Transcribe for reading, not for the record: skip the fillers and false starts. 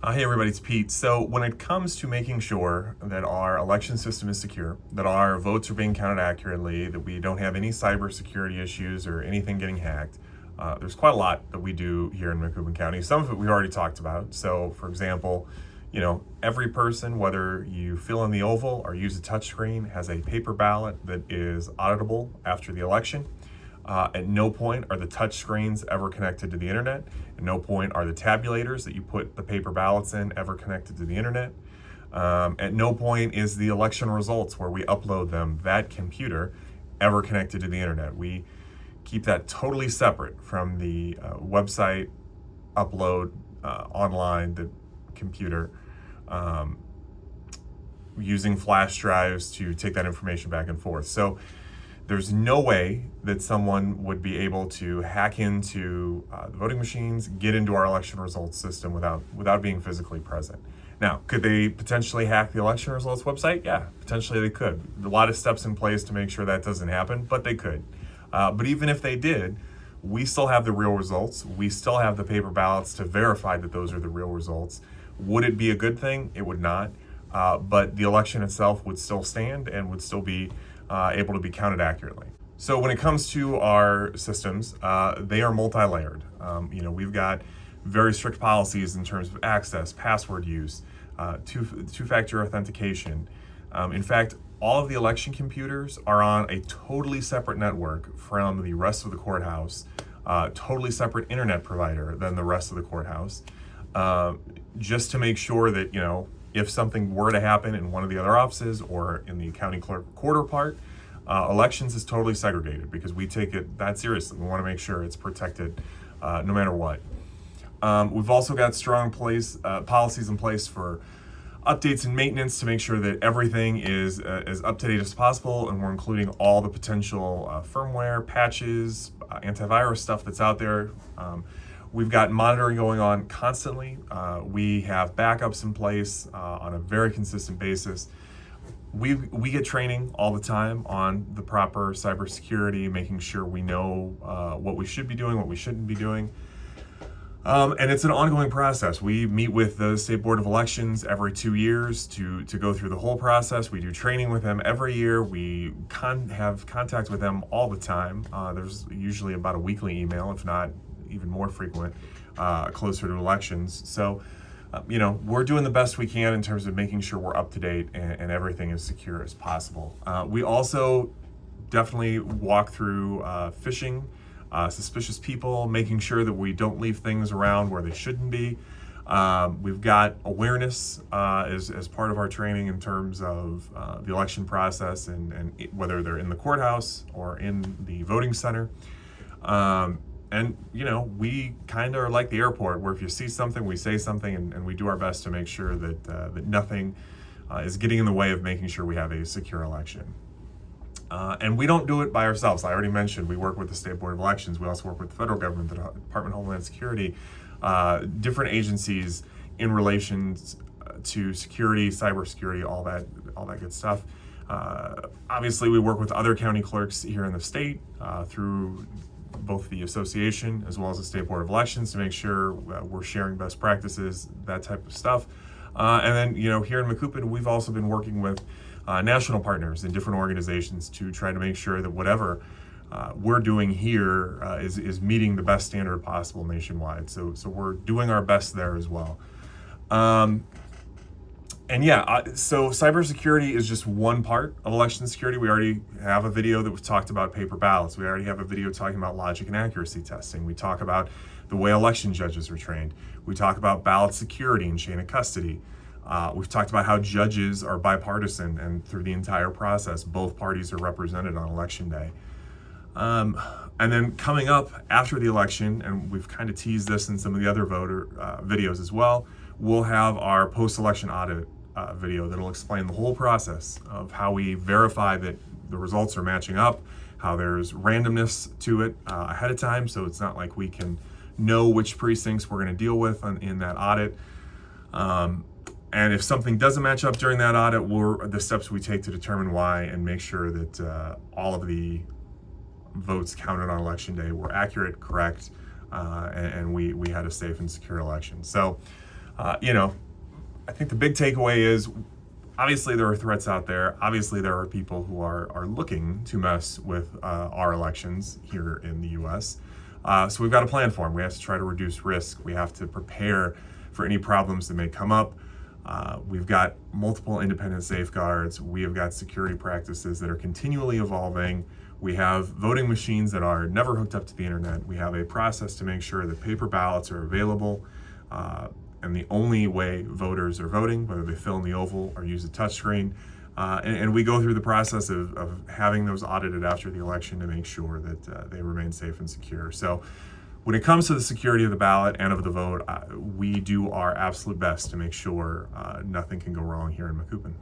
Hey everybody, it's Pete. So when it comes to making sure that our election system is secure, that our votes are being counted accurately, that we don't have any cybersecurity issues or anything getting hacked, there's quite a lot that we do here in Macoupin County. Some of it we already talked about. So for example, every person, whether you fill in the oval or use a touchscreen, has a paper ballot that is auditable after the election. At no point are the touch screens ever connected to the internet. At no point are the tabulators that you put the paper ballots in ever connected to the internet. At no point is the election results where we upload them, that computer, ever connected to the internet. We keep that totally separate from the website upload online, the computer, using flash drives to take that information back and forth. So there's no way that someone would be able to hack into the voting machines, get into our election results system without being physically present. Now, could they potentially hack the election results website? Yeah, potentially they could. A lot of steps in place to make sure that doesn't happen, but they could. But even if they did, we still have the real results. We still have the paper ballots to verify that those are the real results. Would it be a good thing? It would not. But the election itself would still stand and would still be able to be counted accurately. So when it comes to our systems, they are multi-layered. We've got very strict policies in terms of access, password use, two-factor authentication. In fact, all of the election computers are on a totally separate network from the rest of the courthouse, totally separate internet provider than the rest of the courthouse, just to make sure that, if something were to happen in one of the other offices or in the county clerk recorder part, elections is totally segregated because we take it that seriously. We want to make sure it's protected no matter what. We've also got strong policies in place for updates and maintenance to make sure that everything is as up to date as possible, and we're including all the potential firmware, patches, antivirus stuff that's out there. We've got monitoring going on constantly. We have backups in place on a very consistent basis. We get training all the time on the proper cybersecurity, making sure we know what we should be doing, what we shouldn't be doing. And it's an ongoing process. We meet with the State Board of Elections every 2 years to go through the whole process. We do training with them every year. We have contact with them all the time. There's usually about a weekly email, if not even more frequent, closer to elections. So, we're doing the best we can in terms of making sure we're up to date and everything as secure as possible. We also definitely walk through phishing, suspicious people, making sure that we don't leave things around where they shouldn't be. We've got awareness as part of our training in terms of the election process and whether they're in the courthouse or in the voting center. And, we kind of are like the airport where if you see something, we say something, and we do our best to make sure that nothing is getting in the way of making sure we have a secure election. And we don't do it by ourselves. I already mentioned we work with the State Board of Elections. We also work with the federal government, the Department of Homeland Security, different agencies in relation to security, cybersecurity, all that good stuff. Obviously, we work with other county clerks here in the state through both the association as well as the State Board of Elections to make sure we're sharing best practices, that type of stuff. And then, here in Macoupin, we've also been working with national partners and different organizations to try to make sure that whatever we're doing here is meeting the best standard possible nationwide. So we're doing our best there as well. So cybersecurity is just one part of election security. We already have a video that we've talked about paper ballots. We already have a video talking about logic and accuracy testing. We talk about the way election judges are trained. We talk about ballot security and chain of custody. We've talked about how judges are bipartisan, and through the entire process, both parties are represented on election day. And then coming up after the election, and we've kind of teased this in some of the other voter videos as well, we'll have our post-election audit video that'll explain the whole process of how we verify that the results are matching up, how there's randomness to it ahead of time, so it's not like we can know which precincts we're going to deal with in that audit. And if something doesn't match up during that audit, the steps we take to determine why and make sure that all of the votes counted on election day were accurate, correct, and we had a safe and secure election. So I think the big takeaway is, obviously there are threats out there. Obviously there are people who are looking to mess with our elections here in the U.S. So we've got to plan for them. We have to try to reduce risk. We have to prepare for any problems that may come up. We've got multiple independent safeguards. We have got security practices that are continually evolving. We have voting machines that are never hooked up to the internet. We have a process to make sure that paper ballots are available. And the only way voters are voting, whether they fill in the oval or use a touchscreen. And we go through the process of having those audited after the election to make sure that they remain safe and secure. So when it comes to the security of the ballot and of the vote, we do our absolute best to make sure nothing can go wrong here in Macoupin.